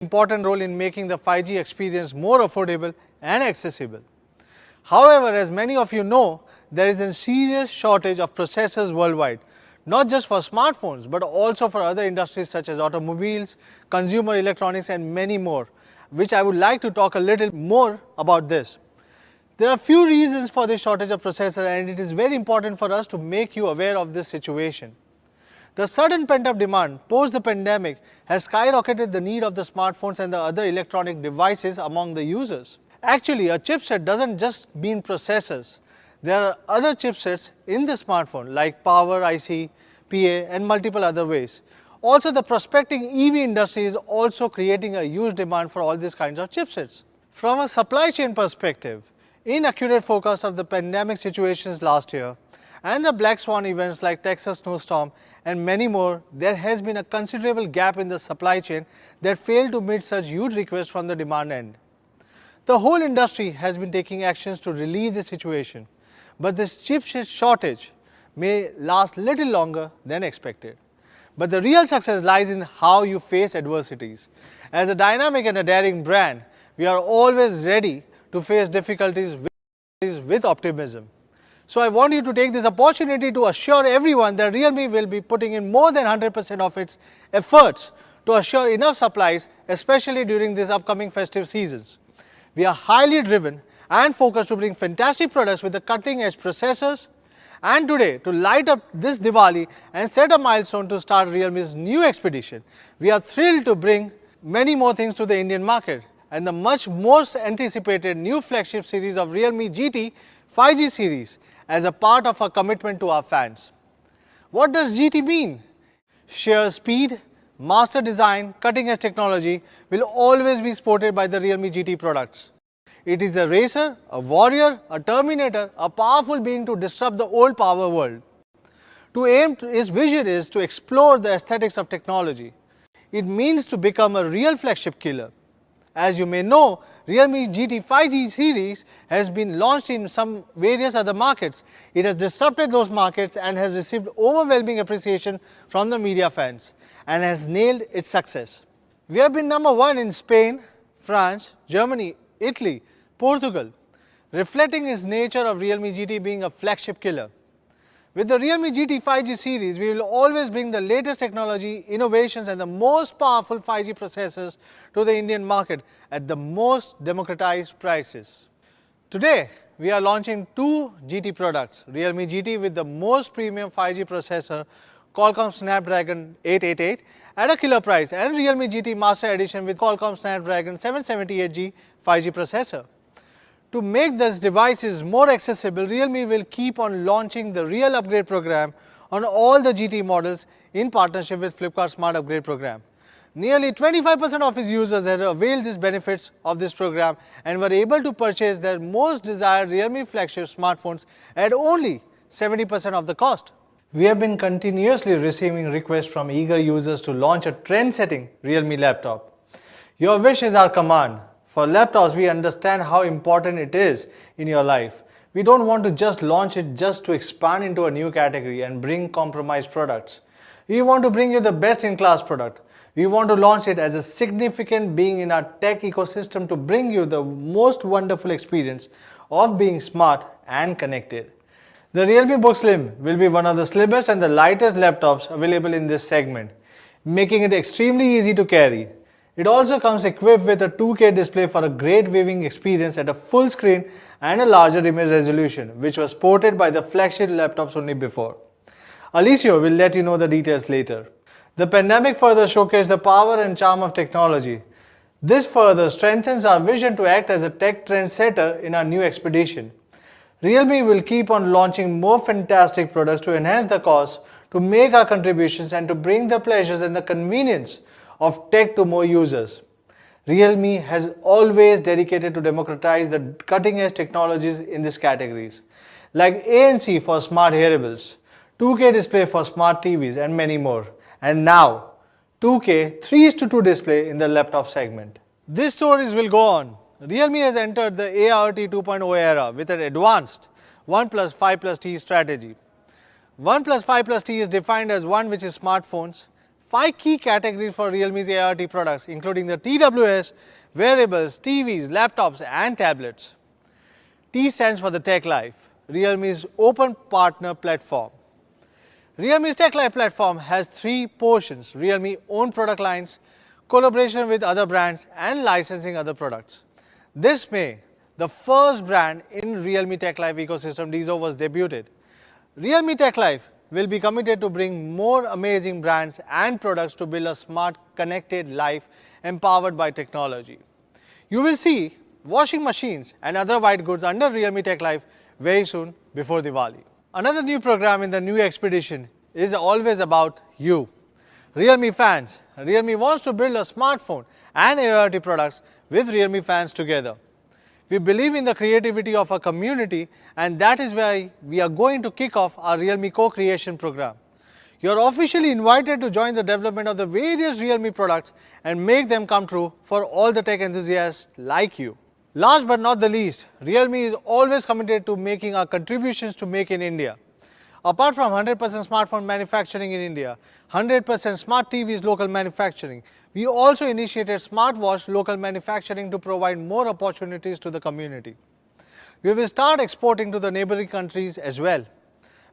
important role in making the 5G experience more affordable and accessible. However, as many of you know, there is a serious shortage of processors worldwide, not just for smartphones, but also for other industries such as automobiles, consumer electronics, and many more, which I would like to talk a little more about this. There are few reasons for this shortage of processors, and it is very important for us to make you aware of this situation. The sudden pent-up demand post the pandemic has skyrocketed the need of the smartphones and the other electronic devices among the users. Actually, a chipset doesn't just mean processors. There are other chipsets in the smartphone like power IC, PA, and multiple other ways. Also, the prospecting EV industry is also creating a huge demand for all these kinds of chipsets. From a supply chain perspective, inaccurate forecast of the pandemic situations last year and the black swan events like Texas snowstorm and many more, there has been a considerable gap in the supply chain that failed to meet such huge requests from the demand end. The whole industry has been taking actions to relieve the situation, but this chipset shortage may last little longer than expected. But the real success lies in how you face adversities. As a dynamic and a daring brand, we are always ready to face difficulties with optimism. So I want you to take this opportunity to assure everyone that Realme will be putting in more than 100% of its efforts to assure enough supplies, especially during these upcoming festive seasons. We are highly driven and focused to bring fantastic products with the cutting-edge processors. And today, to light up this Diwali and set a milestone to start Realme's new expedition, we are thrilled to bring many more things to the Indian market, and the much most anticipated new flagship series of Realme GT 5G series as a part of our commitment to our fans. What does GT mean? Sheer speed, master design, cutting-edge technology will always be sported by the Realme GT products. It is a racer, a warrior, a terminator, a powerful being to disrupt the old power world. His vision is to explore the aesthetics of technology. It means to become a real flagship killer. As you may know, Realme GT 5G series has been launched in some various other markets. It has disrupted those markets and has received overwhelming appreciation from the media fans and has nailed its success. We have been number one in Spain, France, Germany, Italy, Portugal, reflecting its nature of Realme GT being a flagship killer. With the Realme GT 5G series, we will always bring the latest technology, innovations and the most powerful 5G processors to the Indian market at the most democratized prices. Today, we are launching two GT products, Realme GT with the most premium 5G processor, Qualcomm Snapdragon 888 at a killer price, and Realme GT Master Edition with Qualcomm Snapdragon 778G 5G processor. To make these devices more accessible, Realme will keep on launching the Real Upgrade program on all the GT models in partnership with Flipkart Smart Upgrade program. Nearly 25% of its users have availed these benefits of this program and were able to purchase their most desired Realme flagship smartphones at only 70% of the cost. We have been continuously receiving requests from eager users to launch a trend-setting Realme laptop. Your wish is our command. For laptops, we understand how important it is in your life. We don't want to just launch it just to expand into a new category and bring compromised products. We want to bring you the best-in-class product. We want to launch it as a significant being in our tech ecosystem to bring you the most wonderful experience of being smart and connected. The Realme Book Slim will be one of the slimmest and the lightest laptops available in this segment, making it extremely easy to carry. It also comes equipped with a 2K display for a great viewing experience at a full screen and a larger image resolution, which was ported by the flagship laptops only before. Alicio will let you know the details later. The pandemic further showcased the power and charm of technology. This further strengthens our vision to act as a tech trendsetter in our new expedition. Realme will keep on launching more fantastic products to enhance the cause, to make our contributions and to bring the pleasures and the convenience of tech to more users. Realme has always dedicated to democratize the cutting-edge technologies in these categories, like ANC for smart hearables, 2K display for smart TVs and many more, and now 2K 3:2 display in the laptop segment. These stories will go on. Realme has entered the ART 2.0 era with an advanced 1 plus 5 plus T strategy. 1 plus 5 plus T is defined as 1 which is smartphones, 5 key categories for Realme's ART products, including the TWS, wearables, TVs, laptops and tablets. T stands for the Tech Life, Realme's open partner platform. Realme's Tech Life platform has 3 portions: Realme own product lines, collaboration with other brands and licensing other products. This May, the first brand in Realme Tech Life ecosystem, DIZO, was debuted. Realme Tech Life will be committed to bring more amazing brands and products to build a smart, connected life empowered by technology. You will see washing machines and other white goods under Realme Tech Life very soon before Diwali. Another new program in the new expedition is always about you. Realme fans. Realme wants to build a smartphone and ART products with Realme fans together. We believe in the creativity of our community, and that is why we are going to kick off our Realme co-creation program. You are officially invited to join the development of the various Realme products and make them come true for all the tech enthusiasts like you. Last but not the least, Realme is always committed to making our contributions to Make in India. Apart from 100% smartphone manufacturing in India, 100% smart TVs local manufacturing, we also initiated smartwatch local manufacturing to provide more opportunities to the community. We will start exporting to the neighboring countries as well.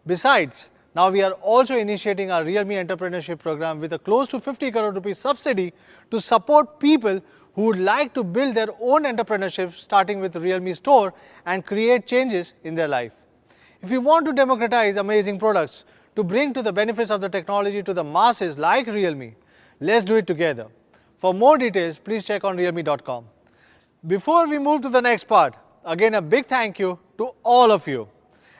Besides, now we are also initiating our Realme entrepreneurship program with a close to 50 crore rupees subsidy to support people who would like to build their own entrepreneurship, starting with Realme Store and create changes in their life. If you want to democratize amazing products to bring to the benefits of the technology to the masses like Realme, let's do it together. For more details, please check on realme.com. Before we move to the next part, again a big thank you to all of you.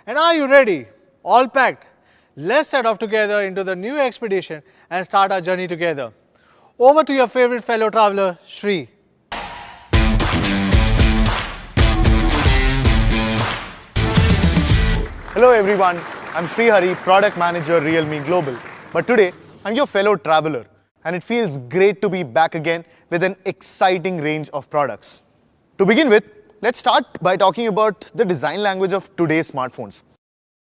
And are you ready? All packed? Let's set off together into the new expedition and start our journey together. Over to your favorite fellow traveler, Shri. Hello everyone, I'm Sri Hari, Product Manager, Realme Global. But today, I'm your fellow traveler, and it feels great to be back again with an exciting range of products. To begin with, let's start by talking about the design language of today's smartphones.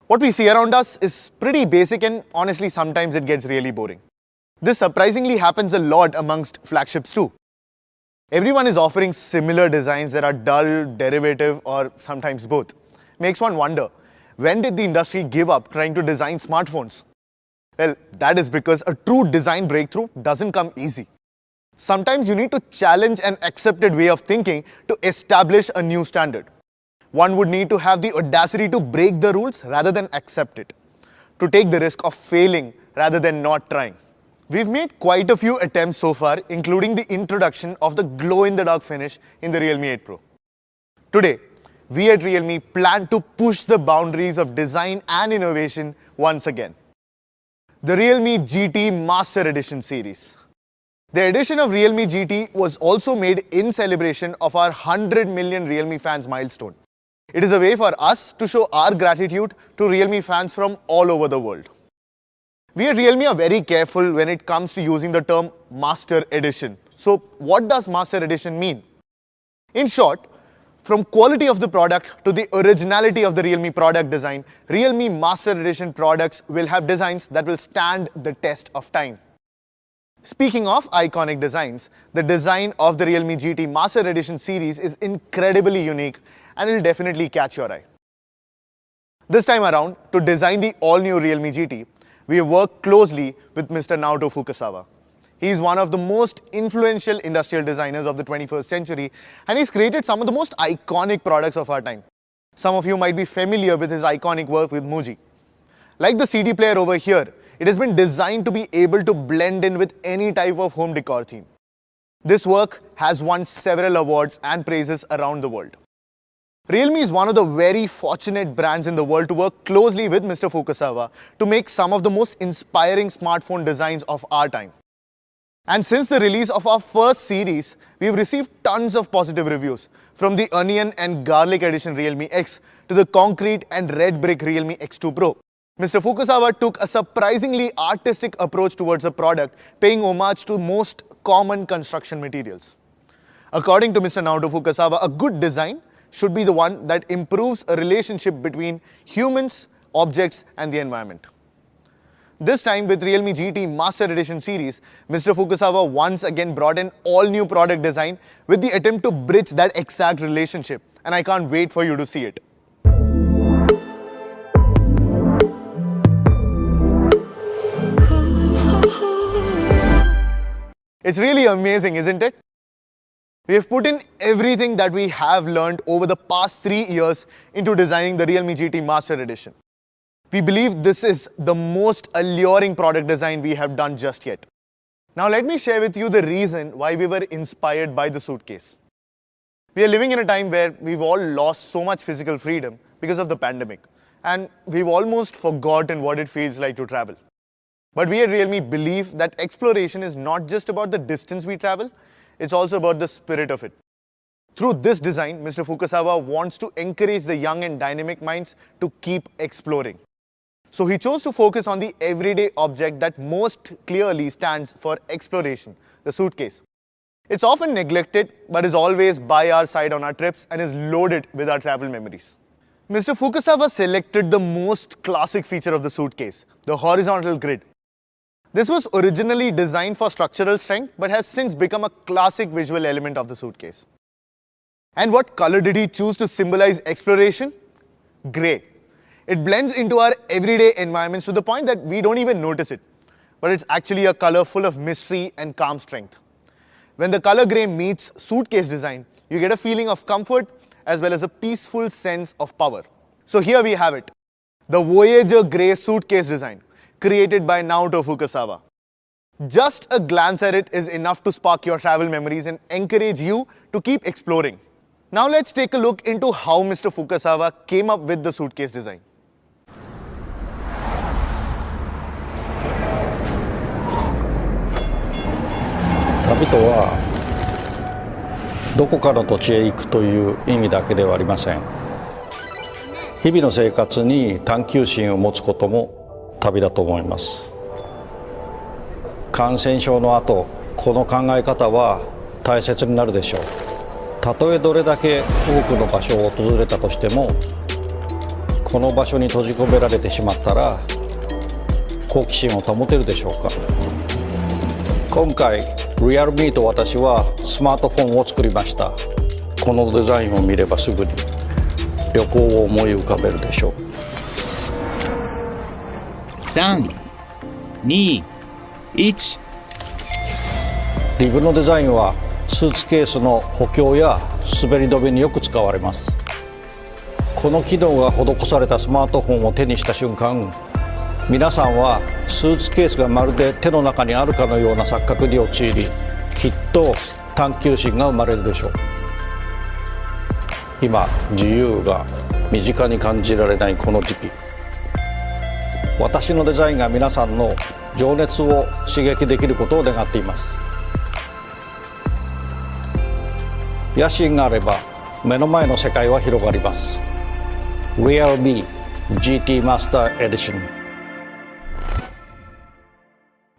What we see around us is pretty basic, and honestly sometimes it gets really boring. This surprisingly happens a lot amongst flagships too. Everyone is offering similar designs that are dull, derivative, or sometimes both. Makes one wonder, when did the industry give up trying to design smartphones? Well, that is because a true design breakthrough doesn't come easy. Sometimes you need to challenge an accepted way of thinking to establish a new standard. One would need to have the audacity to break the rules rather than accept it, to take the risk of failing rather than not trying. We've made quite a few attempts so far, including the introduction of the glow-in-the-dark finish in the Realme 8 Pro. Today, we at Realme plan to push the boundaries of design and innovation once again. The Realme GT Master Edition series. The edition of Realme GT was also made in celebration of our 100 million Realme fans milestone. It is a way for us to show our gratitude to Realme fans from all over the world. We at Realme are very careful when it comes to using the term Master Edition. So what does Master Edition mean? In short, from quality of the product to the originality of the Realme product design, Realme Master Edition products will have designs that will stand the test of time. Speaking of iconic designs, the design of the Realme GT Master Edition series is incredibly unique and will definitely catch your eye. This time around, to design the all-new Realme GT, we have worked closely with Mr. Naoto Fukasawa. He is one of the most influential industrial designers of the 21st century, and he's created some of the most iconic products of our time. Some of you might be familiar with his iconic work with Muji. Like the CD player over here, it has been designed to be able to blend in with any type of home decor theme. This work has won several awards and praises around the world. Realme is one of the very fortunate brands in the world to work closely with Mr. Fukasawa to make some of the most inspiring smartphone designs of our time. And since the release of our first series, we've received tons of positive reviews, from the onion and garlic edition Realme X to the concrete and red brick Realme X2 Pro. Mr. Fukasawa took a surprisingly artistic approach towards the product, paying homage to most common construction materials. According to Mr. Naoto Fukasawa, a good design should be the one that improves a relationship between humans, objects, and the environment. This time with Realme GT Master Edition series, Mr. Fukasawa once again brought an all-new product design with the attempt to bridge that exact relationship, and I can't wait for you to see it. It's really amazing, isn't it? We have put in everything that we have learned over the past 3 years into designing the Realme GT Master Edition. We believe this is the most alluring product design we have done just yet. Now let me share with you the reason why we were inspired by the suitcase. We are living in a time where we've all lost so much physical freedom because of the pandemic, and we've almost forgotten what it feels like to travel. But we at Realme believe that exploration is not just about the distance we travel, it's also about the spirit of it. Through this design, Mr. Fukasawa wants to encourage the young and dynamic minds to keep exploring. So he chose to focus on the everyday object that most clearly stands for exploration, the suitcase. It's often neglected, but is always by our side on our trips and is loaded with our travel memories. Mr. Fukasawa selected the most classic feature of the suitcase, the horizontal grid. This was originally designed for structural strength, but has since become a classic visual element of the suitcase. And what color did he choose to symbolize exploration? Grey. It blends into our everyday environments to the point that we don't even notice it. But it's actually a color full of mystery and calm strength. When the color grey meets suitcase design, you get a feeling of comfort as well as a peaceful sense of power. So here we have it, the Voyager grey suitcase design, created by Naoto Fukasawa. Just a glance at it is enough to spark your travel memories and encourage you to keep exploring. Now let's take a look into how Mr. Fukasawa came up with the suitcase design. 旅とはどこかの土地へ行くという意味だけではありません。日々の生活に探求心を持つことも旅だと思います。感染症の後、この考え方は大切になるでしょう。たとえどれだけ多くの場所を訪れたとしても、この場所に閉じ込められてしまったら好奇心を保てるでしょうか。今回Realmeと私はスマートフォンを作りました。このデザインを見ればすぐに旅行を思い浮かべるでしょう。3、2、1。リブのデザインはスーツケースの補強や滑り止めによく使われます。この機能が施されたスマートフォンを手にした瞬間、皆さんはスーツケースがまるで手の中にあるかのような錯覚に陥り、きっと探求心が生まれるでしょう。今、自由が身近に感じられないこの時期、私のデザインが皆さんの情熱を刺激できることを願っています。野心があれば目の前の世界は広がります。Realme GT Master Edition.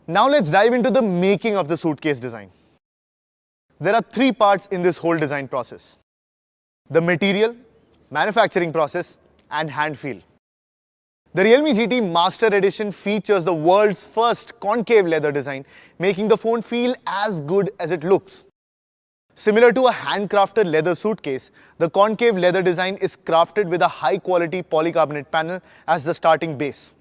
Now let's dive into the making of the suitcase design. There are 3 parts in this whole design process: the material, manufacturing process, and hand feel. The Realme GT Master Edition features the world's first concave leather design, making the phone feel as good as it looks. Similar to a handcrafted leather suitcase, the concave leather design is crafted with a high-quality polycarbonate panel as the starting base.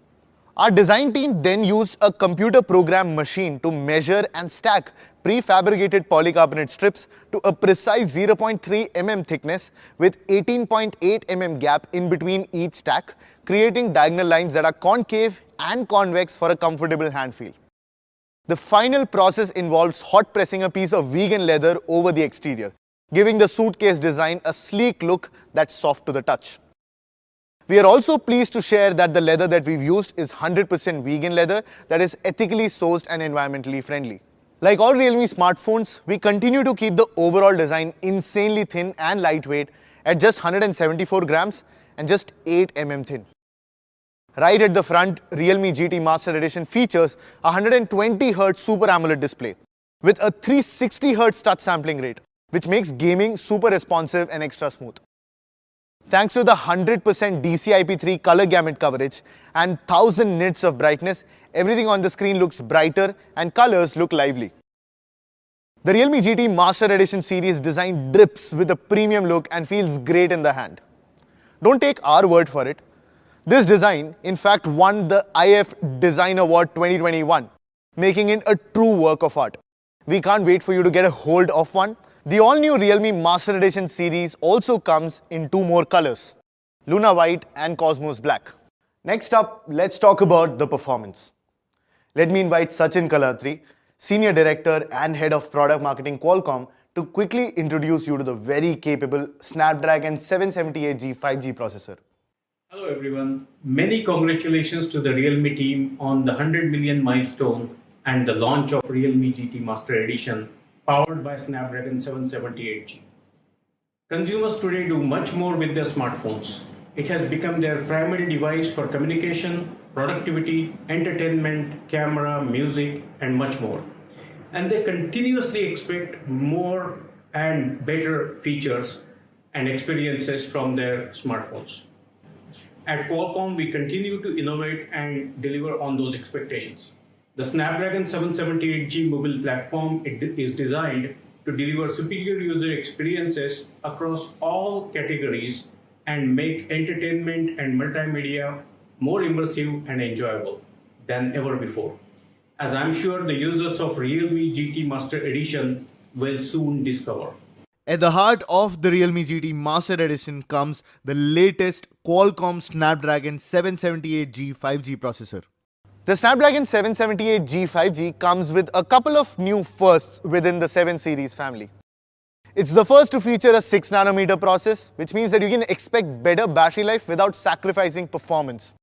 Our design team then used a computer program machine to measure and stack prefabricated polycarbonate strips to a precise 0.3 mm thickness with 18.8 mm gap in between each stack, creating diagonal lines that are concave and convex for a comfortable hand feel. The final process involves hot pressing a piece of vegan leather over the exterior, giving the suitcase design a sleek look that's soft to the touch. We are also pleased to share that the leather that we've used is 100% vegan leather that is ethically sourced and environmentally friendly. Like all Realme smartphones, we continue to keep the overall design insanely thin and lightweight at just 174 grams and just 8 mm thin. Right at the front, Realme GT Master Edition features a 120Hz Super AMOLED display with a 360Hz touch sampling rate, which makes gaming super responsive and extra smooth. Thanks to the 100% DCI-P3 color gamut coverage and 1000 nits of brightness, everything on the screen looks brighter and colors look lively. The Realme GT Master Edition series design drips with a premium look and feels great in the hand. Don't take our word for it. This design, in fact, won the IF Design Award 2021, making it a true work of art. We can't wait for you to get a hold of one. The all-new Realme Master Edition series also comes in two more colors, Luna White and Cosmos Black. Next up, let's talk about the performance. Let me invite Sachin Kalatri, Senior Director and Head of Product Marketing Qualcomm, to quickly introduce you to the very capable Snapdragon 778G 5G processor. Hello everyone. Many congratulations to the Realme team on the 100 million milestone and the launch of Realme GT Master Edition powered by Snapdragon 778G. Consumers today do much more with their smartphones. It has become their primary device for communication, productivity, entertainment, camera, music, and much more. And they continuously expect more and better features and experiences from their smartphones. At Qualcomm, we continue to innovate and deliver on those expectations. The Snapdragon 778G mobile platform is designed to deliver superior user experiences across all categories and make entertainment and multimedia more immersive and enjoyable than ever before, as I'm sure the users of Realme GT Master Edition will soon discover. At the heart of the Realme GT Master Edition comes the latest Qualcomm Snapdragon 778G 5G processor. The Snapdragon 778G 5G comes with a couple of new firsts within the 7 series family. It's the first to feature a 6nm process, which means that you can expect better battery life without sacrificing performance.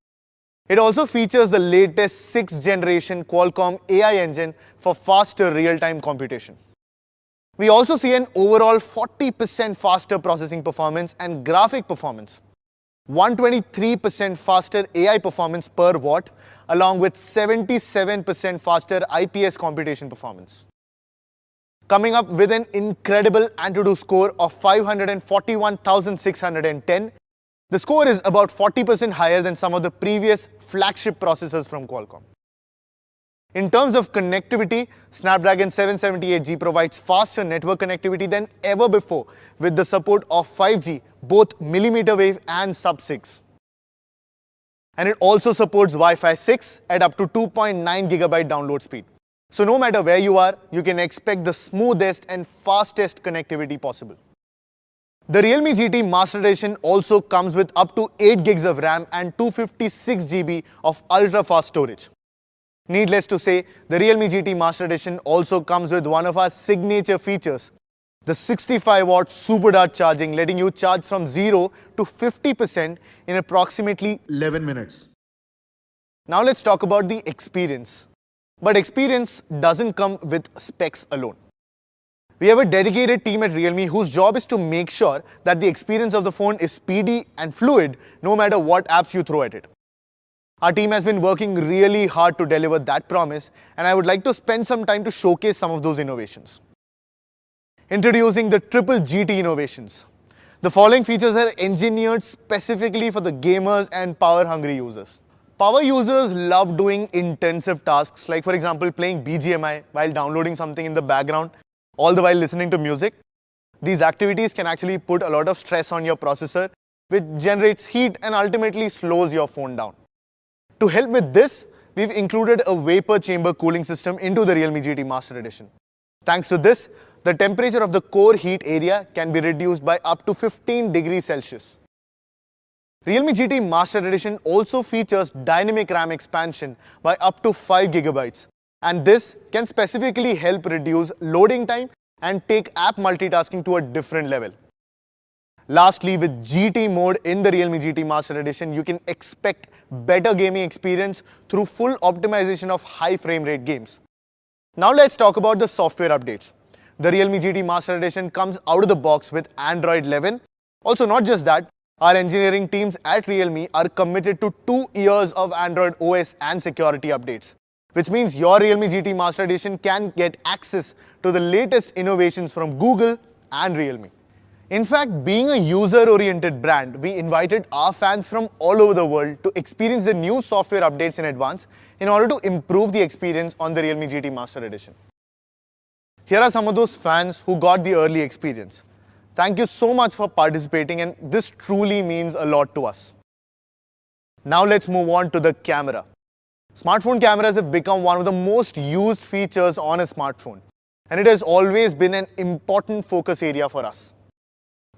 It also features the latest 6th generation Qualcomm AI engine for faster real-time computation. We also see an overall 40% faster processing performance and graphic performance, 123% faster AI performance per watt, along with 77% faster IPS computation performance. Coming up with an incredible Antutu score of 541,610, the score is about 40% higher than some of the previous flagship processors from Qualcomm. In terms of connectivity, Snapdragon 778G provides faster network connectivity than ever before with the support of 5G, both millimeter wave and sub-6. And it also supports Wi-Fi 6 at up to 2.9 GB download speed. So no matter where you are, you can expect the smoothest and fastest connectivity possible. The Realme GT Master Edition also comes with up to 8 GB of RAM and 256 GB of ultra-fast storage. Needless to say, the Realme GT Master Edition also comes with one of our signature features, the 65-watt Super Dart charging, letting you charge from 0 to 50% in approximately 11 minutes. Now let's talk about the experience. But experience doesn't come with specs alone. We have a dedicated team at Realme whose job is to make sure that the experience of the phone is speedy and fluid no matter what apps you throw at it. Our team has been working really hard to deliver that promise, and I would like to spend some time to showcase some of those innovations. Introducing the Triple GT innovations. The following features are engineered specifically for the gamers and power-hungry users. Power users love doing intensive tasks, like for example playing BGMI while downloading something in the background, all the while listening to music. These activities can actually put a lot of stress on your processor, which generates heat and ultimately slows your phone down. To help with this, we've included a vapor chamber cooling system into the Realme GT Master Edition. Thanks to this, the temperature of the core heat area can be reduced by up to 15 degrees Celsius. Realme GT Master Edition also features dynamic RAM expansion by up to 5 GB, and this can specifically help reduce loading time and take app multitasking to a different level. Lastly, with GT mode in the Realme GT Master Edition, you can expect better gaming experience through full optimization of high frame rate games. Now let's talk about the software updates. The Realme GT Master Edition comes out of the box with Android 11. Also, not just that, our engineering teams at Realme are committed to 2 years of Android OS and security updates, which means your Realme GT Master Edition can get access to the latest innovations from Google and Realme. In fact, being a user-oriented brand, we invited our fans from all over the world to experience the new software updates in advance in order to improve the experience on the Realme GT Master Edition. Here are some of those fans who got the early experience. Thank you so much for participating, and this truly means a lot to us. Now let's move on to the camera. Smartphone cameras have become one of the most used features on a smartphone, and it has always been an important focus area for us.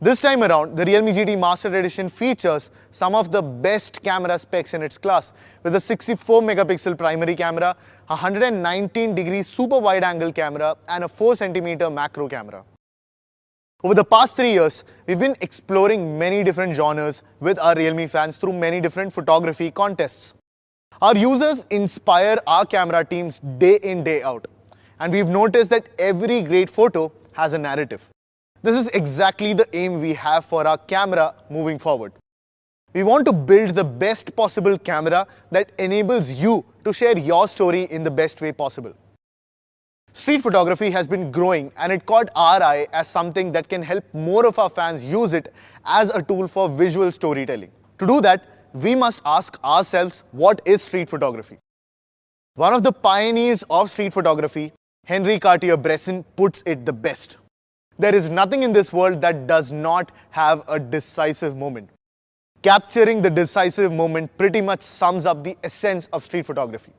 This time around, the Realme GT Master Edition features some of the best camera specs in its class, with a 64 megapixel primary camera, a 119-degree super wide-angle camera, and a 4cm macro camera. Over the past 3 years, we've been exploring many different genres with our Realme fans through many different photography contests. Our users inspire our camera teams day in, day out, and we've noticed that every great photo has a narrative. This is exactly the aim we have for our camera moving forward. We want to build the best possible camera that enables you to share your story in the best way possible. Street photography has been growing, and it caught our eye as something that can help more of our fans use it as a tool for visual storytelling. To do that, we must ask ourselves, what is street photography? One of the pioneers of street photography, Henri Cartier-Bresson, puts it the best. There is nothing in this world that does not have a decisive moment. Capturing the decisive moment pretty much sums up the essence of street photography.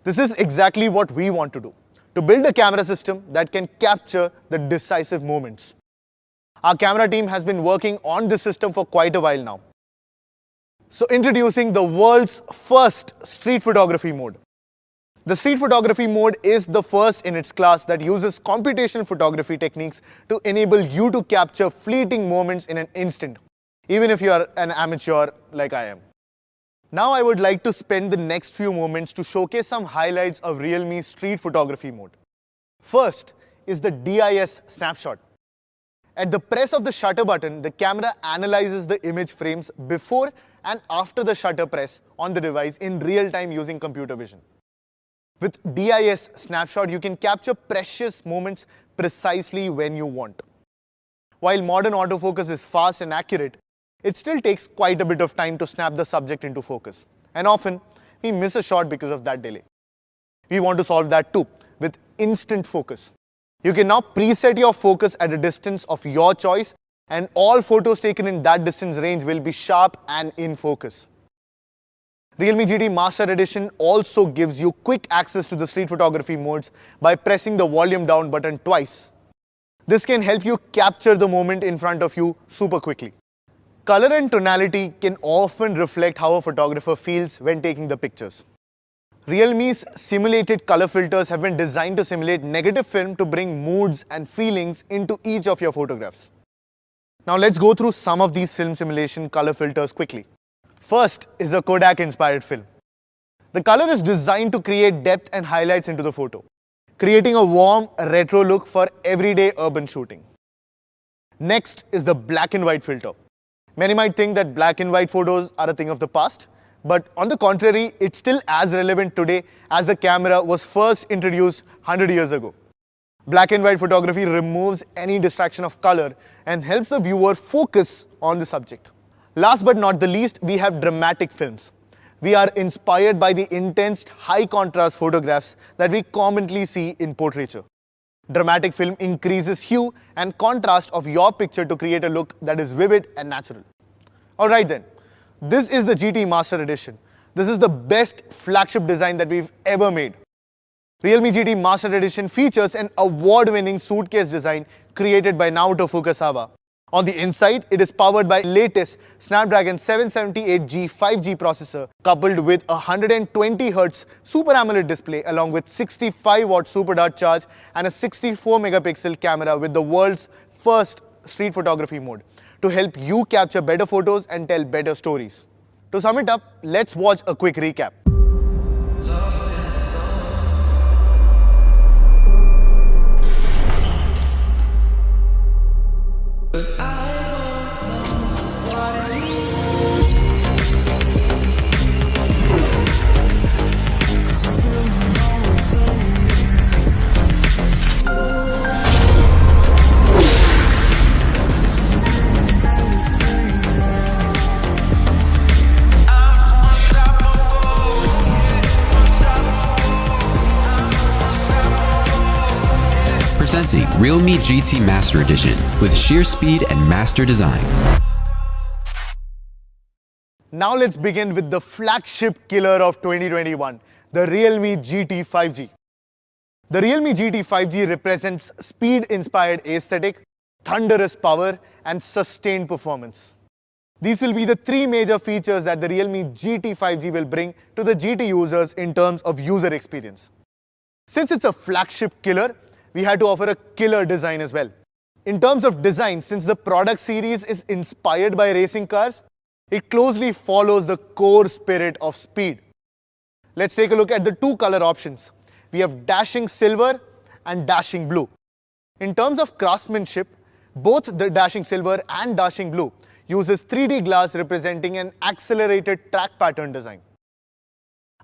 This is exactly what we want to do, to build a camera system that can capture the decisive moments. Our camera team has been working on this system for quite a while now. So introducing the world's first street photography mode. The street photography mode is the first in its class that uses computational photography techniques to enable you to capture fleeting moments in an instant, even if you are an amateur like I am. Now I would like to spend the next few moments to showcase some highlights of Realme's street photography mode. First is the DIS snapshot. At the press of the shutter button, the camera analyzes the image frames before and after the shutter press on the device in real time using computer vision. With DIS snapshot, you can capture precious moments precisely when you want. While modern autofocus is fast and accurate, it still takes quite a bit of time to snap the subject into focus. And often, we miss a shot because of that delay. We want to solve that too, with instant focus. You can now preset your focus at a distance of your choice, and all photos taken in that distance range will be sharp and in focus. Realme GT Master Edition also gives you quick access to the street photography modes by pressing the volume down button twice. This can help you capture the moment in front of you super quickly. Color and tonality can often reflect how a photographer feels when taking the pictures. Realme's simulated color filters have been designed to simulate negative film to bring moods and feelings into each of your photographs. Now let's go through some of these film simulation color filters quickly. First is a Kodak-inspired film. The color is designed to create depth and highlights into the photo, creating a warm, retro look for everyday urban shooting. Next is the black and white filter. Many might think that black and white photos are a thing of the past, but on the contrary, it's still as relevant today as the camera was first introduced 100 years ago. Black and white photography removes any distraction of color and helps the viewer focus on the subject. Last but not the least, we have dramatic films. We are inspired by the intense, high-contrast photographs that we commonly see in portraiture. Dramatic film increases hue and contrast of your picture to create a look that is vivid and natural. Alright then, this is the GT Master Edition. This is the best flagship design that we've ever made. Realme GT Master Edition features an award-winning suitcase design created by Naoto Fukasawa. On the inside, it is powered by latest Snapdragon 778G 5G processor coupled with a 120Hz Super AMOLED display along with 65-watt Super Dart charge and a 64-megapixel camera with the world's first street photography mode to help you capture better photos and tell better stories. To sum it up, let's watch a quick recap. Presenting Realme GT Master Edition with sheer speed and master design. Now let's begin with the flagship killer of 2021, the Realme GT 5G. The Realme GT 5G represents speed-inspired aesthetic, thunderous power, and sustained performance. These will be the three major features that the Realme GT 5G will bring to the GT users in terms of user experience. Since it's a flagship killer, we had to offer a killer design as well. In terms of design, since the product series is inspired by racing cars, it closely follows the core spirit of speed. Let's take a look at the two color options. We have dashing silver and dashing blue. In terms of craftsmanship, both the dashing silver and dashing blue uses 3D glass representing an accelerated track pattern design.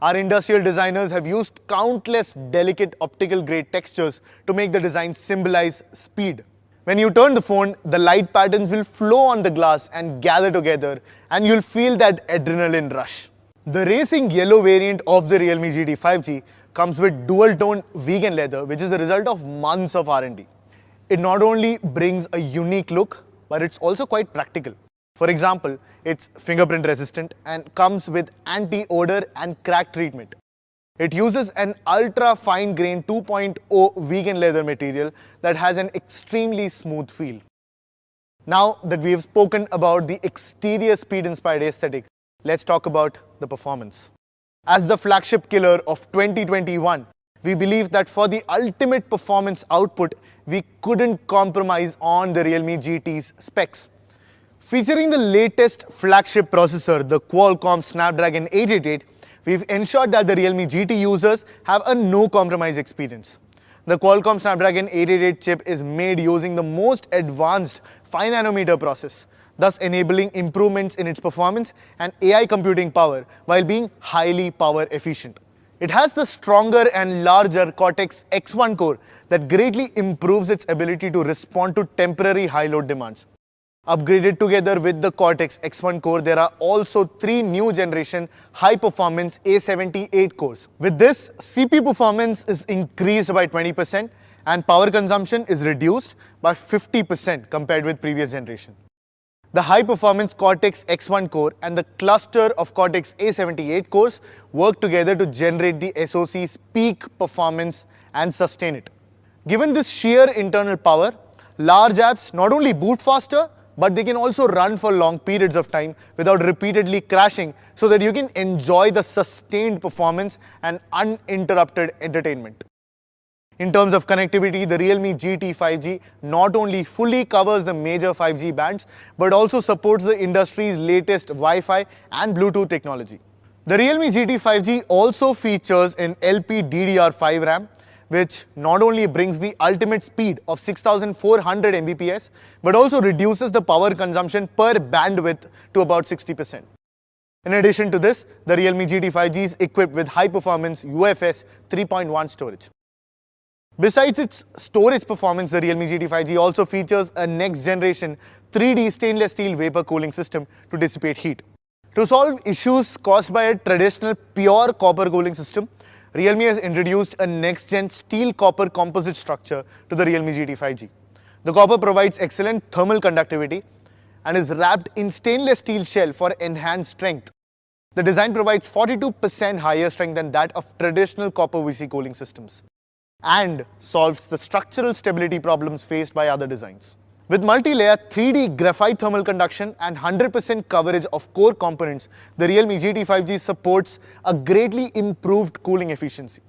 Our industrial designers have used countless delicate optical grade textures to make the design symbolize speed. When you turn the phone, the light patterns will flow on the glass and gather together, and you'll feel that adrenaline rush. The racing yellow variant of the Realme GT 5G comes with dual-tone vegan leather, which is the result of months of R&D. It not only brings a unique look, but it's also quite practical. For example, it's fingerprint resistant and comes with anti-odor and crack treatment. It uses an ultra fine grain 2.0 vegan leather material that has an extremely smooth feel. Now that we have spoken about the exterior speed-inspired aesthetic, let's talk about the performance. As the flagship killer of 2021, we believe that for the ultimate performance output, we couldn't compromise on the Realme GT's specs. Featuring the latest flagship processor, the Qualcomm Snapdragon 888, we've ensured that the Realme GT users have a no-compromise experience. The Qualcomm Snapdragon 888 chip is made using the most advanced 5nm process, thus enabling improvements in its performance and AI computing power while being highly power efficient. It has the stronger and larger Cortex X1 core that greatly improves its ability to respond to temporary high load demands. Upgraded together with the Cortex X1 core, there are also three new generation high-performance A78 cores. With this, CPU performance is increased by 20% and power consumption is reduced by 50% compared with previous generation. The high-performance Cortex X1 core and the cluster of Cortex A78 cores work together to generate the SoC's peak performance and sustain it. Given this sheer internal power, large apps not only boot faster, but they can also run for long periods of time without repeatedly crashing, so that you can enjoy the sustained performance and uninterrupted entertainment. In terms of connectivity, the Realme GT 5G not only fully covers the major 5G bands, but also supports the industry's latest Wi-Fi and Bluetooth technology. The Realme GT 5G also features an LPDDR5 RAM, which not only brings the ultimate speed of 6400 Mbps, but also reduces the power consumption per bandwidth to about 60%. In addition to this, the Realme GT 5G is equipped with high-performance UFS 3.1 storage. Besides its storage performance, the Realme GT 5G also features a next-generation 3D stainless steel vapor cooling system to dissipate heat. To solve issues caused by a traditional pure copper cooling system, Realme has introduced a next-gen steel-copper composite structure to the Realme GT 5G. The copper provides excellent thermal conductivity and is wrapped in stainless steel shell for enhanced strength. The design provides 42% higher strength than that of traditional copper VC cooling systems, and solves the structural stability problems faced by other designs. With multi-layer 3D graphite thermal conduction and 100% coverage of core components, the Realme GT 5G supports a greatly improved cooling efficiency.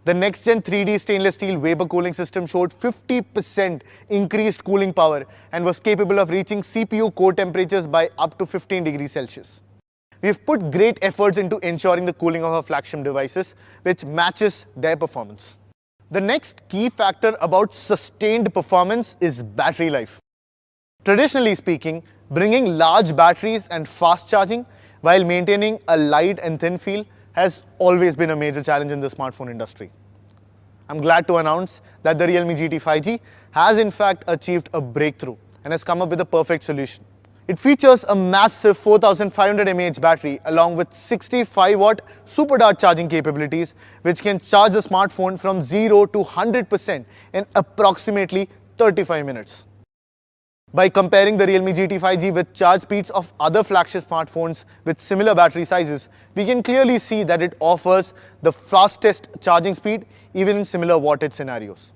The next-gen 3D stainless steel vapor cooling system showed 50% increased cooling power and was capable of reaching CPU core temperatures by up to 15 degrees Celsius. We've put great efforts into ensuring the cooling of our flagship devices, which matches their performance. The next key factor about sustained performance is battery life. Traditionally speaking, bringing large batteries and fast charging while maintaining a light and thin feel has always been a major challenge in the smartphone industry. I'm glad to announce that the Realme GT 5G has in fact achieved a breakthrough and has come up with a perfect solution. It features a massive 4500 mAh battery along with 65-watt super dart charging capabilities, which can charge the smartphone from 0 to 100% in approximately 35 minutes. By comparing the Realme GT 5G with charge speeds of other flagship smartphones with similar battery sizes, we can clearly see that it offers the fastest charging speed even in similar wattage scenarios.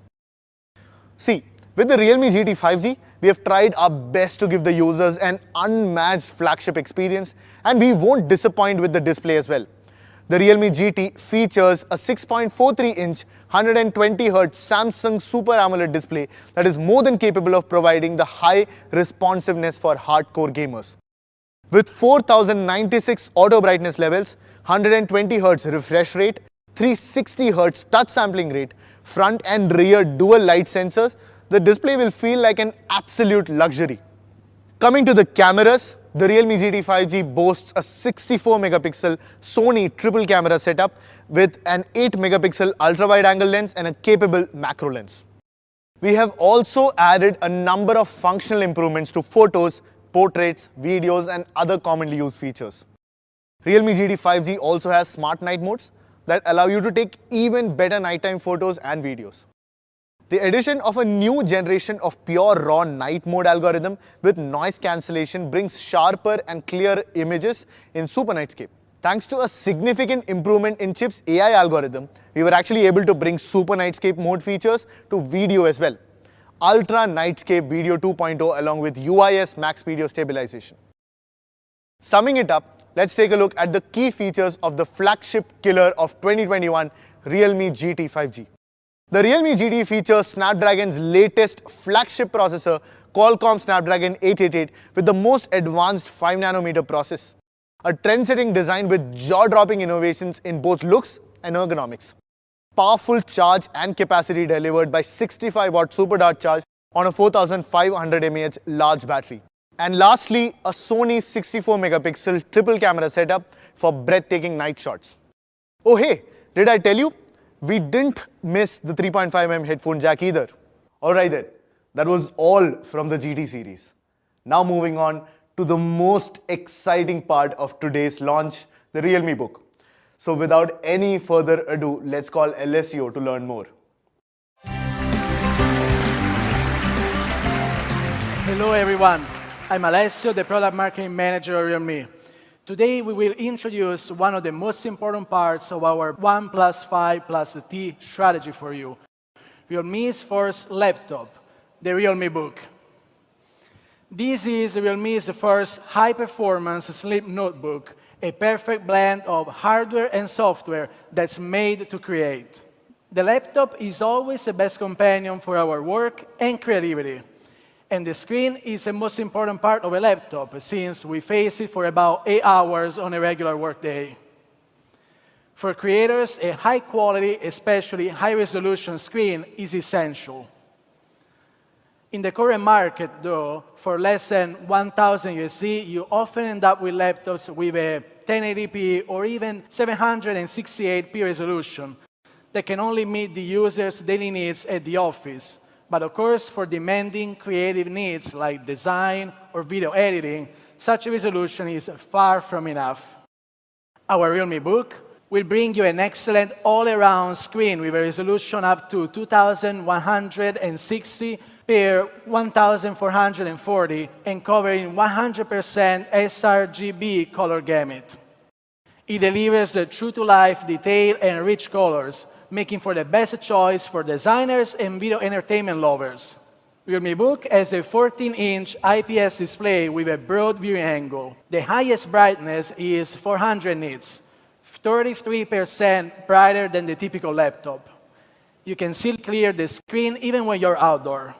See, with the Realme GT 5G, we have tried our best to give the users an unmatched flagship experience, and we won't disappoint with the display as well. The Realme GT features a 6.43-inch 120Hz Samsung Super AMOLED display that is more than capable of providing the high responsiveness for hardcore gamers. With 4096 auto brightness levels, 120Hz refresh rate, 360Hz touch sampling rate, front and rear dual light sensors, the display will feel like an absolute luxury. Coming to the cameras, the Realme GT 5G boasts a 64-megapixel Sony triple camera setup with an 8-megapixel ultra-wide-angle lens and a capable macro lens. We have also added a number of functional improvements to photos, portraits, videos, and other commonly used features. Realme GT 5G also has smart night modes that allow you to take even better nighttime photos and videos. The addition of a new generation of pure raw night mode algorithm with noise cancellation brings sharper and clearer images in Super Nightscape. Thanks to a significant improvement in chip's AI algorithm, we were actually able to bring Super Nightscape mode features to video as well. Ultra Nightscape Video 2.0 along with UIS Max Video Stabilization. Summing it up, let's take a look at the key features of the flagship killer of 2021, Realme GT 5G. The Realme GT features Snapdragon's latest flagship processor, Qualcomm Snapdragon 888, with the most advanced 5nm process. A trend-setting design with jaw-dropping innovations in both looks and ergonomics. Powerful charge and capacity delivered by 65-watt super dart charge on a 4500 mAh large battery. And lastly, a Sony 64-megapixel triple camera setup for breathtaking night shots. Oh hey, did I tell you? We didn't miss the 3.5mm headphone jack either. Alright then, that was all from the GT series. Now moving on to the most exciting part of today's launch, the Realme book. So without any further ado, let's call Alessio to learn more. Hello everyone, I'm Alessio, the Product Marketing Manager at Realme. Today we will introduce one of the most important parts of our 1+5+T strategy for you, Realme's first laptop, the Realme Book. This is Realme's first high-performance slim notebook, a perfect blend of hardware and software that's made to create. The laptop is always the best companion for our work and creativity. And the screen is the most important part of a laptop, since we face it for about 8 hours on a regular workday. For creators, a high-quality, especially high-resolution screen is essential. In the current market, though, for less than $1,000 you often end up with laptops with a 1080p or even 768p resolution that can only meet the user's daily needs at the office. But of course, for demanding creative needs like design or video editing, such a resolution is far from enough. Our Realme Book will bring you an excellent all-around screen with a resolution up to 2160 per 1440 and covering 100% sRGB color gamut. It delivers the true-to-life detail and rich colors, making for the best choice for designers and video entertainment lovers. Realme Book has a 14-inch IPS display with a broad viewing angle. The highest brightness is 400 nits, 33% brighter than the typical laptop. You can still clear the screen even when you're outdoor.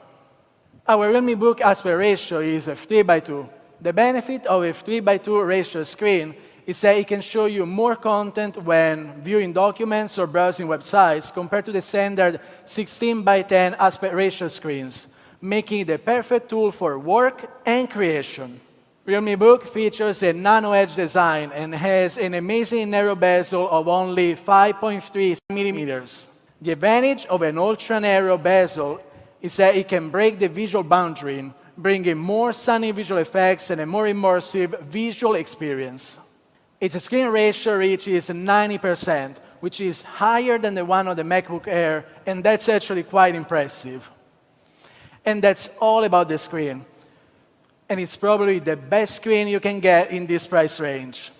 Our Realme Book aspect ratio is 3:2. The benefit of a 3:2 ratio screen is that it can show you more content when viewing documents or browsing websites compared to the standard 16:10 aspect ratio screens, making it the perfect tool for work and creation. Realme Book features a nano-edge design and has an amazing narrow bezel of only 5.3 millimeters. The advantage of an ultra-narrow bezel is that it can break the visual boundary, bringing more stunning visual effects and a more immersive visual experience. Its screen ratio reaches 90%, which is higher than the one of the MacBook Air, and that's actually quite impressive. And that's all about the screen. And it's probably the best screen you can get in this price range.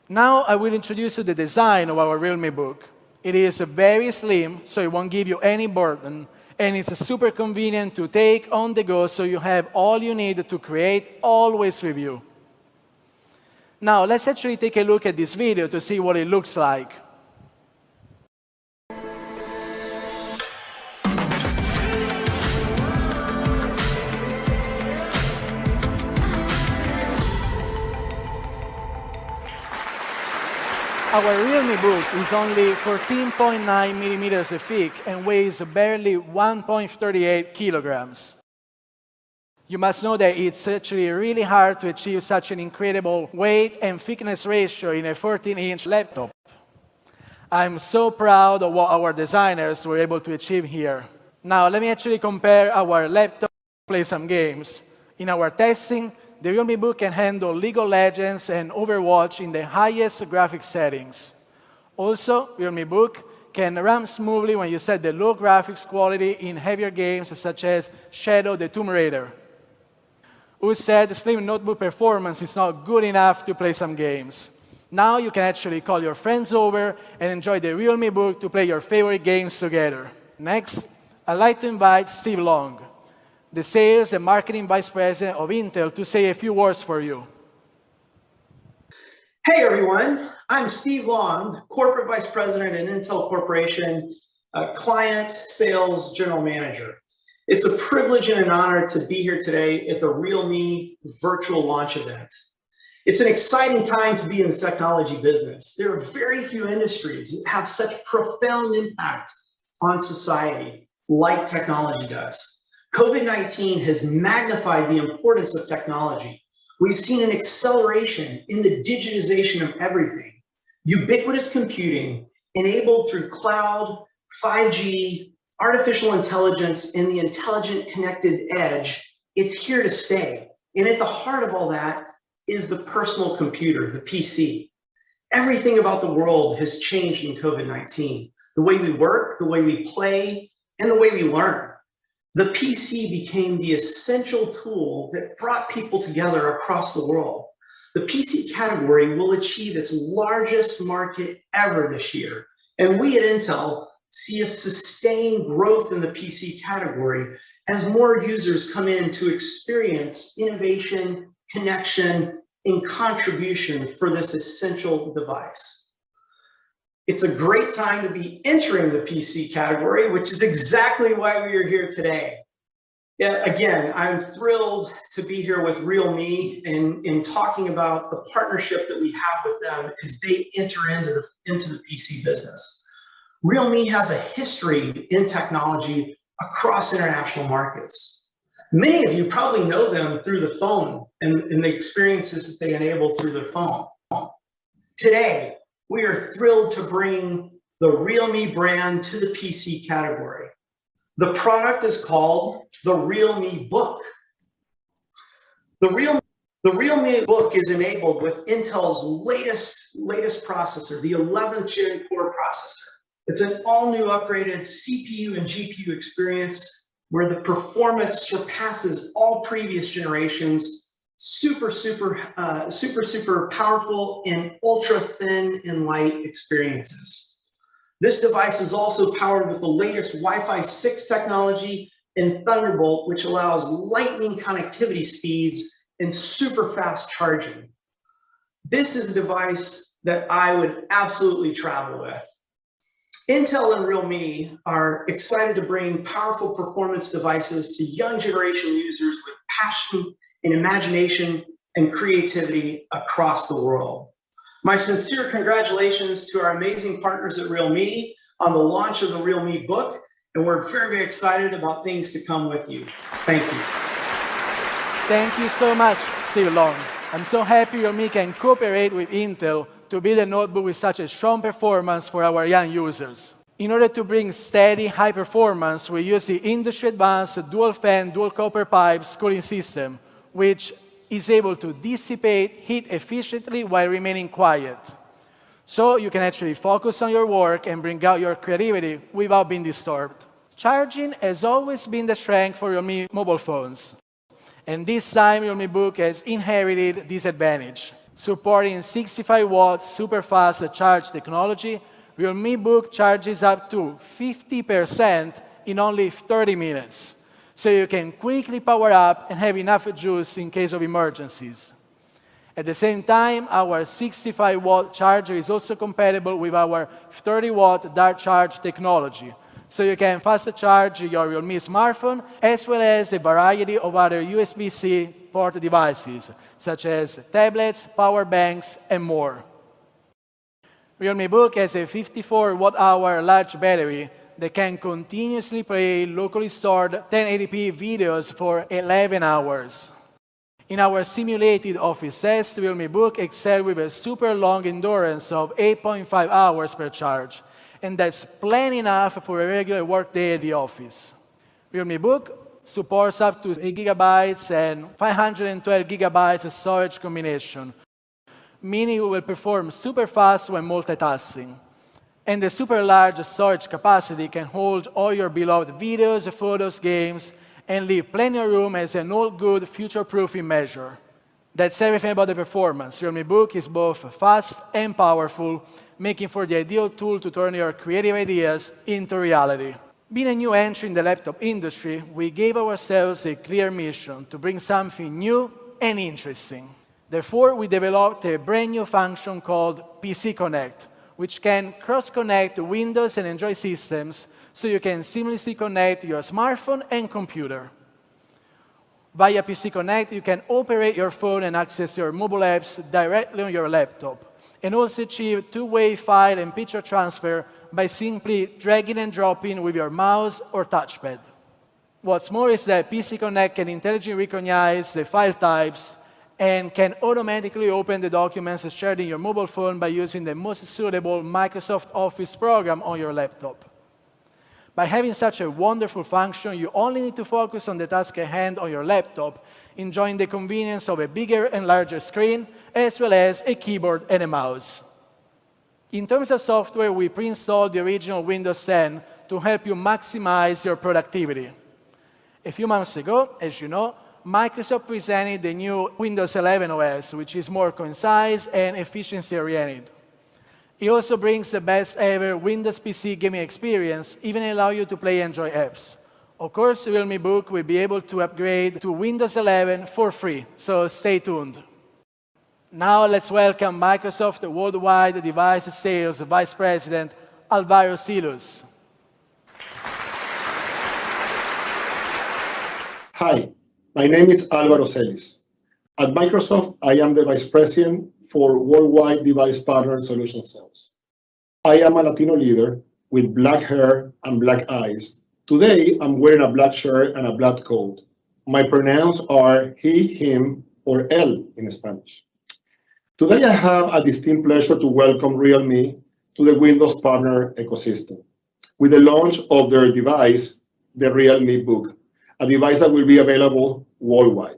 Now I will introduce you the design of our Realme Book. It is very slim, so it won't give you any burden, and it's super convenient to take on the go, so you have all you need to create always with you. Now let's actually take a look at this video to see what it looks like. Our Realme Book is only 14.9 millimeters thick and weighs barely 1.38 kilograms. You must know that it's actually really hard to achieve such an incredible weight and thickness ratio in a 14-inch laptop. I'm so proud of what our designers were able to achieve here. Now, let me actually compare our laptop to play some games. In our testing, the Realme Book can handle League of Legends and Overwatch in the highest graphics settings. Also, Realme Book can run smoothly when you set the low graphics quality in heavier games such as Shadow the Tomb Raider. Who said slim notebook performance is not good enough to play some games? Now you can actually call your friends over and enjoy the Realme Book to play your favorite games together. Next, I'd like to invite Steve Long, the Sales and Marketing Vice President of Intel, to say a few words for you. Hey everyone, I'm Steve Long, Corporate Vice President at Intel Corporation, Client Sales General Manager. It's a privilege and an honor to be here today at the Realme virtual launch event. It's an exciting time to be in the technology business. There are very few industries that have such profound impact on society like technology does. COVID-19 has magnified the importance of technology. We've seen an acceleration in the digitization of everything. Ubiquitous computing enabled through cloud, 5G, artificial intelligence, and the intelligent connected edge, it's here to stay. And at the heart of all that is the personal computer, the PC. Everything about the world has changed in COVID-19. The way we work, the way we play, and the way we learn. The PC became the essential tool that brought people together across the world. The PC category will achieve its largest market ever this year. And we at Intel see a sustained growth in the PC category as more users come in to experience innovation, connection, and contribution for this essential device. It's a great time to be entering the PC category, which is exactly why we are here today. Yeah, again, I'm thrilled to be here with Realme and talking about the partnership that we have with them as they enter into the PC business. Realme has a history in technology across international markets. Many of you probably know them through the phone and the experiences that they enable through the phone. Today, we are thrilled to bring the Realme brand to the PC category. The product is called the Realme Book. The Realme Book is enabled with Intel's latest processor, the 11th Gen Core processor. It's an all-new upgraded CPU and GPU experience where the performance surpasses all previous generations. Super powerful and ultra thin and light experiences. This device is also powered with the latest Wi-Fi 6 technology and Thunderbolt, which allows lightning connectivity speeds and super fast charging. This is a device that I would absolutely travel with. Intel and Realme are excited to bring powerful performance devices to young generation users with passion and imagination and creativity across the world. My sincere congratulations to our amazing partners at Realme on the launch of the Realme Book, and we're very, very excited about things to come with you. Thank you. Thank you so much, Steve Long. I'm so happy Realme can cooperate with Intel to build a notebook with such a strong performance for our young users. In order to bring steady, high performance, we use the industry-advanced dual-fan, dual-copper pipes cooling system, which is able to dissipate heat efficiently while remaining quiet. So you can actually focus on your work and bring out your creativity without being disturbed. Charging has always been the strength for Realme mobile phones. And this time, Realme Book has inherited this advantage. Supporting 65-watt super-fast charge technology, Realme Book charges up to 50% in only 30 minutes. So you can quickly power up and have enough juice in case of emergencies. At the same time, our 65-watt charger is also compatible with our 30-watt Dart Charge technology. So you can fast charge your Realme smartphone as well as a variety of other USB-C port devices, such as tablets, power banks, and more. Realme Book has a 54-watt-hour large battery that can continuously play locally stored 1080p videos for 11 hours. In our simulated office test, Realme Book excelled with a super long endurance of 8.5 hours per charge, and that's plenty enough for a regular workday at the office. Realme Book supports up to 8 gigabytes and 512 gigabytes storage combination, meaning it will perform super fast when multitasking. And the super large storage capacity can hold all your beloved videos, photos, games, and leave plenty of room as an all-good future-proofing measure. That's everything about the performance. Realme Book is both fast and powerful, making for the ideal tool to turn your creative ideas into reality. Being a new entry in the laptop industry, we gave ourselves a clear mission to bring something new and interesting. Therefore, we developed a brand new function called PC Connect, which can cross-connect Windows and Android systems so you can seamlessly connect your smartphone and computer. Via PC Connect, you can operate your phone and access your mobile apps directly on your laptop, and also achieve two-way file and picture transfer by simply dragging and dropping with your mouse or touchpad. What's more is that PC Connect can intelligently recognize the file types and can automatically open the documents shared in your mobile phone by using the most suitable Microsoft Office program on your laptop. By having such a wonderful function, you only need to focus on the task at hand on your laptop, enjoying the convenience of a bigger and larger screen, as well as a keyboard and a mouse. In terms of software, we pre-installed the original Windows 10 to help you maximize your productivity. A few months ago, as you know, Microsoft presented the new Windows 11 OS, which is more concise and efficiency-oriented. It also brings the best ever Windows PC gaming experience, even allow you to play Android apps. Of course, Realme Book will be able to upgrade to Windows 11 for free, so stay tuned. Now let's welcome Microsoft Worldwide Device Sales Vice President, Alvaro Silus. Hi, my name is Alvaro Celis. At Microsoft, I am the Vice President for Worldwide Device Partner Solution Sales. I am a Latino leader with black hair and black eyes. Today, I'm wearing a black shirt and a black coat. My pronouns are he, him, or él in Spanish. Today, I have a distinct pleasure to welcome Realme to the Windows Partner ecosystem with the launch of their device, the Realme Book, a device that will be available worldwide.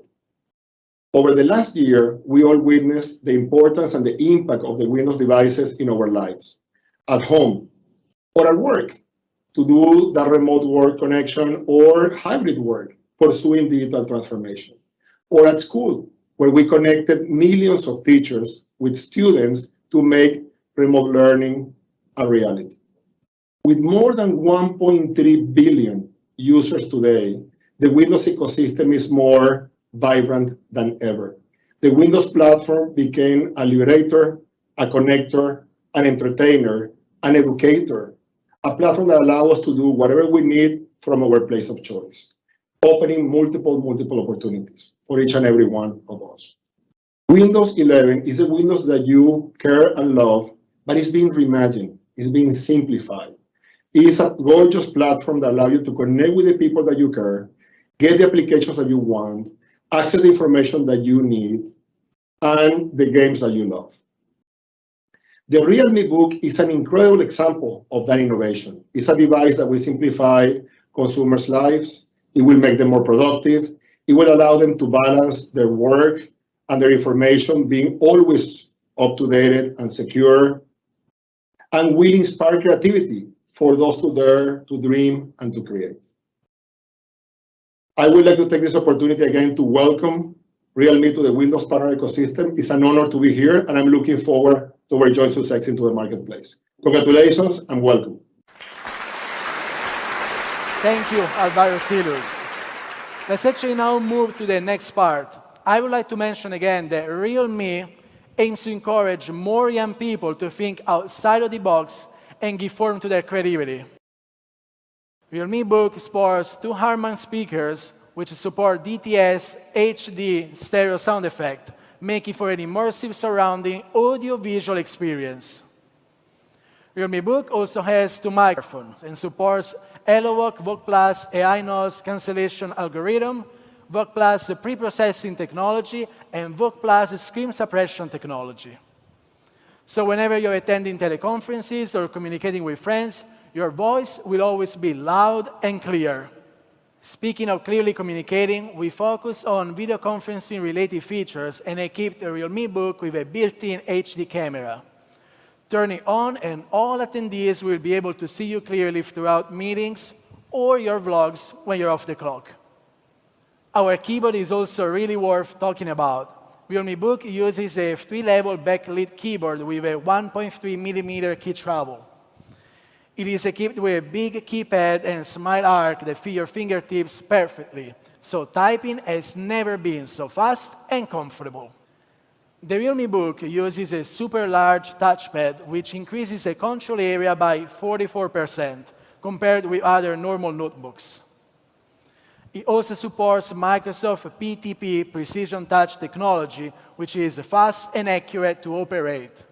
Over the last year, we all witnessed the importance and the impact of the Windows devices in our lives, at home or at work, to do that remote work connection or hybrid work, pursuing digital transformation, or at school, where we connected millions of teachers with students to make remote learning a reality. With more than 1.3 billion users today, the Windows ecosystem is more vibrant than ever. The Windows platform became a liberator, a connector, an entertainer, an educator, a platform that allows us to do whatever we need from our place of choice, opening multiple opportunities for each and every one of us. Windows 11 is a Windows that you care and love, but it's being reimagined, it's being simplified. It is a gorgeous platform that allows you to connect with the people that you care, get the applications that you want, access the information that you need, and the games that you love. The Realme Book is an incredible example of that innovation. It's a device that will simplify consumers' lives. It will make them more productive. It will allow them to balance their work and their information being always up-to-date and secure, and will inspire creativity for those who dare to dream and to create. I would like to take this opportunity again to welcome Realme to the Windows Partner ecosystem. It's an honor to be here, and I'm looking forward to our joint success into the marketplace. Congratulations and welcome. Thank you, Alvaro Silus. Let's actually now move to the next part. I would like to mention again that Realme aims to encourage more young people to think outside of the box and give form to their creativity. Realme Book sports 2 Harman speakers which support DTS HD stereo sound effect, making for an immersive surrounding audio-visual experience. Realme Book also has 2 microphones and supports Elovoc, Voc Plus, AI noise cancellation algorithm, Voc Plus pre-processing technology, and Voc Plus scream suppression technology. So whenever you're attending teleconferences or communicating with friends, your voice will always be loud and clear. Speaking of clearly communicating, we focus on video conferencing related features and equipped the Realme Book with a built-in HD camera. Turn it on and all attendees will be able to see you clearly throughout meetings or your vlogs when you're off the clock. Our keyboard is also really worth talking about. Realme Book uses a 3-level backlit keyboard with a 1.3mm key travel. It is equipped with a big keypad and smile arc that fit your fingertips perfectly, so typing has never been so fast and comfortable. The Realme Book uses a super large touchpad, which increases the control area by 44% compared with other normal notebooks. It also supports Microsoft PTP Precision Touch technology, which is fast and accurate to operate.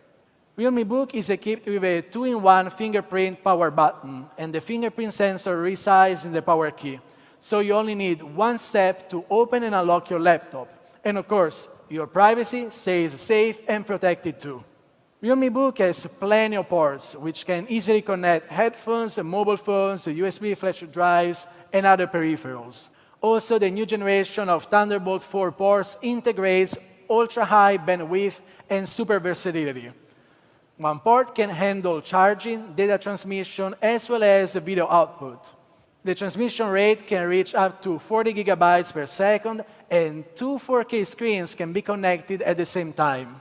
Realme Book is equipped with a 2-in-1 fingerprint power button, and the fingerprint sensor resides in the power key. So you only need 1 step to open and unlock your laptop. And of course, your privacy stays safe and protected too. Realme Book has plenty of ports, which can easily connect headphones, mobile phones, USB flash drives, and other peripherals. Also, the new generation of Thunderbolt 4 ports integrates ultra-high bandwidth and super versatility. 1 port can handle charging, data transmission, as well as video output. The transmission rate can reach up to 40 gigabytes per second, and 2 4K screens can be connected at the same time.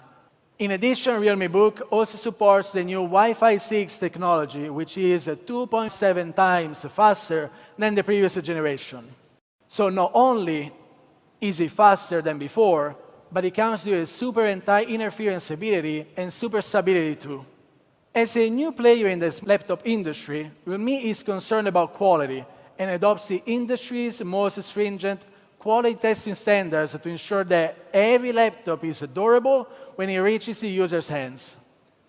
In addition, Realme Book also supports the new Wi-Fi 6 technology, which is 2.7 times faster than the previous generation. So not only is it faster than before, but it comes with a super anti-interference ability and super stability too. As a new player in this laptop industry, Realme is concerned about quality and adopts the industry's most stringent quality testing standards to ensure that every laptop is durable when it reaches the user's hands.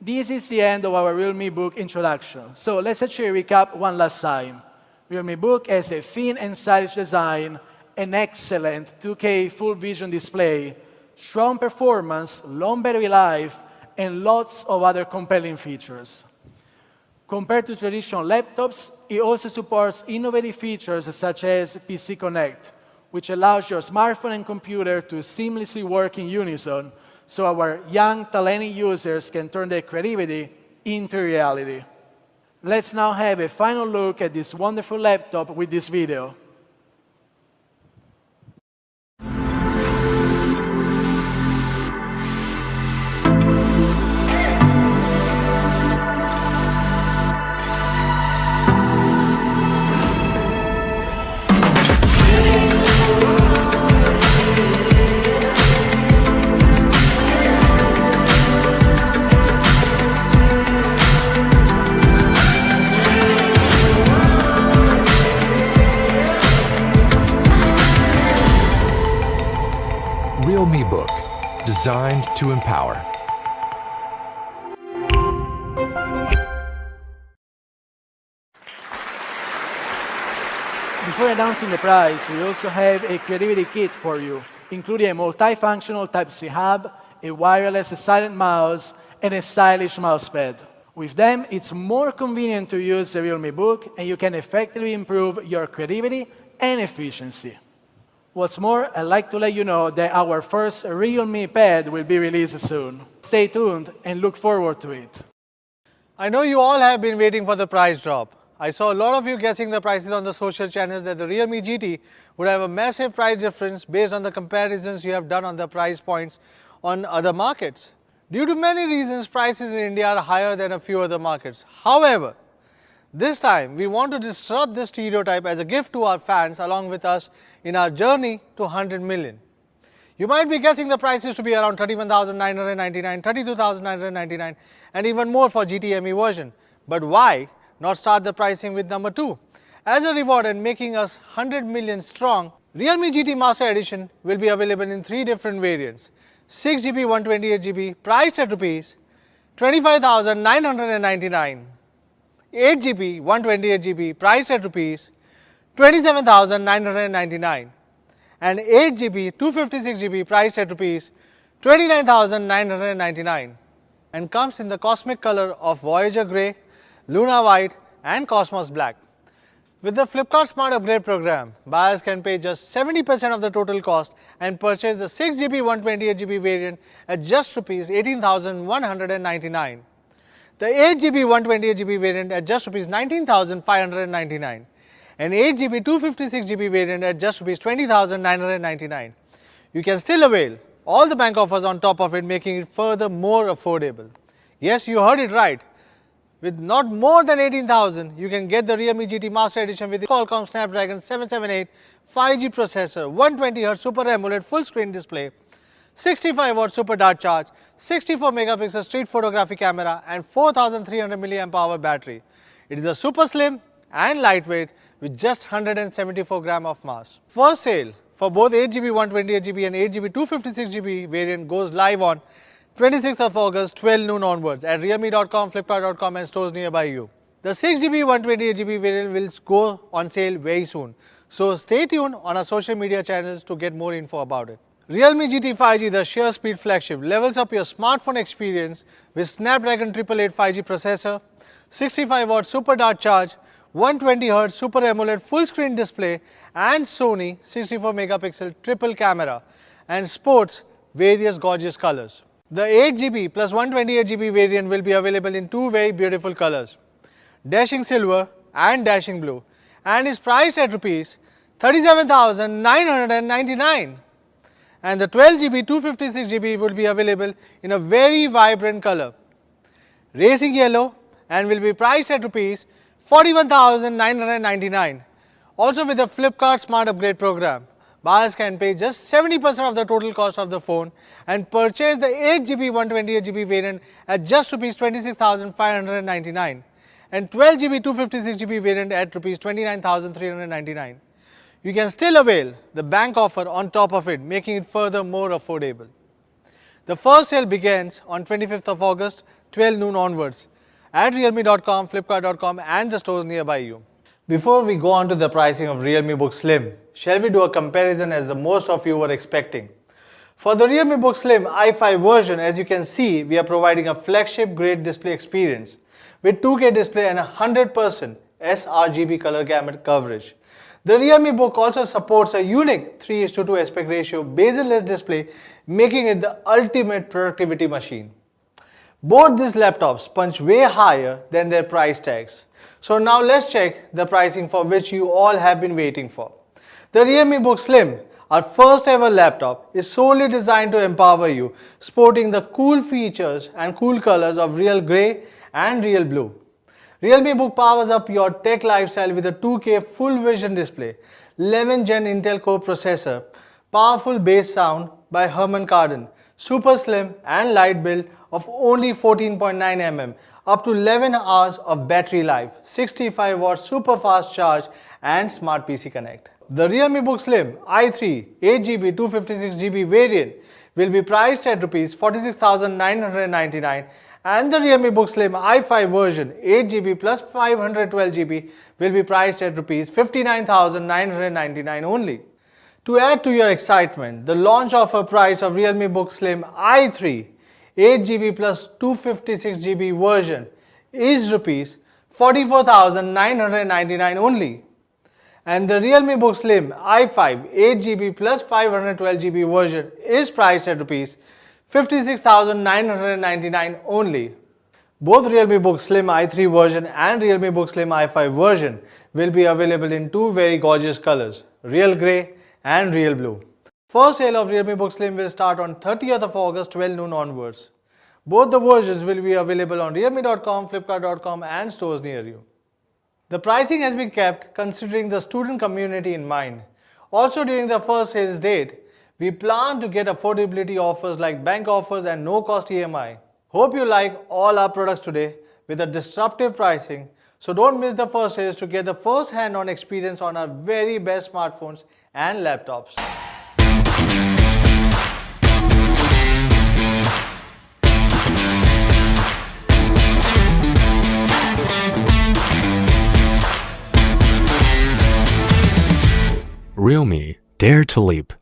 This is the end of our Realme Book introduction. So let's actually recap one last time. Realme Book has a thin and stylish design, an excellent 2K full vision display, strong performance, long battery life, and lots of other compelling features. Compared to traditional laptops, it also supports innovative features such as PC Connect, which allows your smartphone and computer to seamlessly work in unison, so our young, talented users can turn their creativity into reality. Let's now have a final look at this wonderful laptop with this video. Realme Book, designed to empower. Before announcing the prize, we also have a creativity kit for you, including a multifunctional Type-C hub, a wireless silent mouse, and a stylish mousepad. With them, it's more convenient to use the Realme Book, and you can effectively improve your creativity and efficiency. What's more, I'd like to let you know that our first Realme Pad will be released soon. Stay tuned and look forward to it. I know you all have been waiting for the price drop. I saw a lot of you guessing the prices on the social channels that the Realme GT would have a massive price difference based on the comparisons you have done on the price points on other markets. Due to many reasons, prices in India are higher than a few other markets. However, this time we want to disrupt this stereotype as a gift to our fans along with us in our journey to 100 million. You might be guessing the prices to be around 31,999, 32,999 and even more for GTME version. But why not start the pricing with number 2? As a reward and making us 100 million strong, Realme GT Master Edition will be available in 3 different variants. 6GB 128GB priced at Rs 25,999, 8GB 128GB priced at Rs 27,999 and 8GB 256GB priced at Rs 29,999 and comes in the cosmic color of Voyager Grey, Luna White and Cosmos Black. With the Flipkart Smart Upgrade program, buyers can pay just 70% of the total cost and purchase the 6GB 128GB variant at just Rs 18,199, the 8GB 128GB variant at just Rs 19,599 and 8GB 256GB variant at just Rs 20,999. You can still avail all the bank offers on top of it, making it further more affordable. Yes, you heard it right. With not more than 18,000, you can get the Realme GT Master Edition with the Qualcomm Snapdragon 778 5G processor, 120Hz Super AMOLED full screen display, 65W Super Dart charge, 64 megapixel street photography camera and 4,300 mAh battery. It is a super slim and lightweight with just 174 gram of mass. First sale for both 8GB 128GB and 8GB 256GB variant goes live on 26th of August, 12 noon onwards at realme.com, flipkart.com and stores nearby you. The 6GB 128GB variant will go on sale very soon. So stay tuned on our social media channels to get more info about it. Realme GT 5G, the sheer speed flagship, levels up your smartphone experience with Snapdragon 888 5G processor, 65W Super Dart charge, 120Hz Super AMOLED full screen display and Sony 64 megapixel triple camera and sports various gorgeous colors. The 8GB plus 128GB variant will be available in 2 very beautiful colors, dashing silver and dashing blue, and is priced at Rs 37,999. And the 12GB 256GB will be available in a very vibrant color, racing yellow, and will be priced at Rs 41,999. Also with the Flipkart Smart Upgrade program, buyers can pay just 70% of the total cost of the phone and purchase the 8GB 128GB variant at just Rs 26,599 and 12GB 256GB variant at Rs 29,399. You can still avail the bank offer on top of it, making it further more affordable. The first sale begins on 25th of August, 12 noon onwards at realme.com, flipkart.com and the stores nearby you. Before we go on to the pricing of Realme Book Slim, shall we do a comparison as the most of you were expecting? For the Realme Book Slim i5 version, as you can see, we are providing a flagship grade display experience with 2K display and 100% sRGB color gamut coverage. The Realme Book also supports a unique 3:2 aspect ratio bezel-less display, making it the ultimate productivity machine. Both these laptops punch way higher than their price tags. So now let's check the pricing for which you all have been waiting for. The Realme Book Slim, our first ever laptop, is solely designed to empower you, sporting the cool features and cool colors of Real Grey and Real Blue. Realme Book powers up your tech lifestyle with a 2K full vision display, 11th Gen Intel Core processor, powerful bass sound by Harman Kardon, super slim and light build of only 14.9 mm, up to 11 hours of battery life, 65W super fast charge and Smart PC Connect. The Realme Book Slim i3 8GB 256GB variant will be priced at Rs 46,999 and the Realme Book Slim i5 version 8GB plus 512GB will be priced at Rs 59,999 only. To add to your excitement, the launch offer price of Realme Book Slim i3 8GB plus 256GB version is rupees 44,999 only. And the Realme Book Slim i5 8GB plus 512GB version is priced at rupees 56,999 only. Both Realme Book Slim i3 version and Realme Book Slim i5 version will be available in two very gorgeous colors, Real Grey and Real Blue. First sale of Realme Book Slim will start on 30th of August 12 noon onwards. Both the versions will be available on realme.com, flipkart.com and stores near you. The pricing has been kept considering the student community in mind. Also during the first sales date, we plan to get affordability offers like bank offers and no cost EMI. Hope you like all our products today with a disruptive pricing. So don't miss the first sales to get the first hand-on experience on our very best smartphones and laptops. Realme Dare to Leap.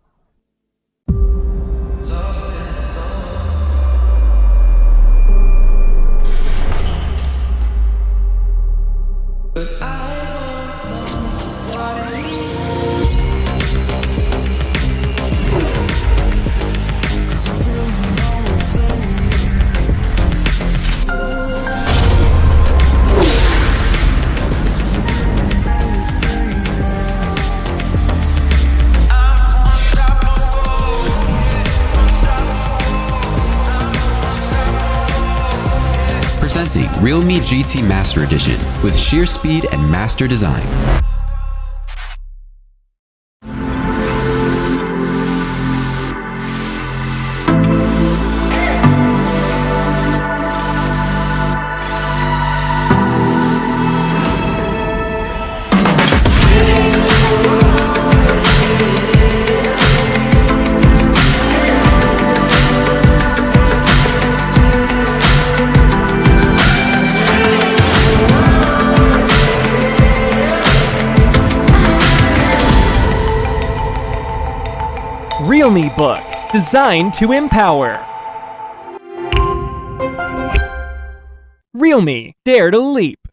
Presenting Realme GT Master Edition with sheer speed and master design. Realme Book, designed to empower. Realme Dare to Leap.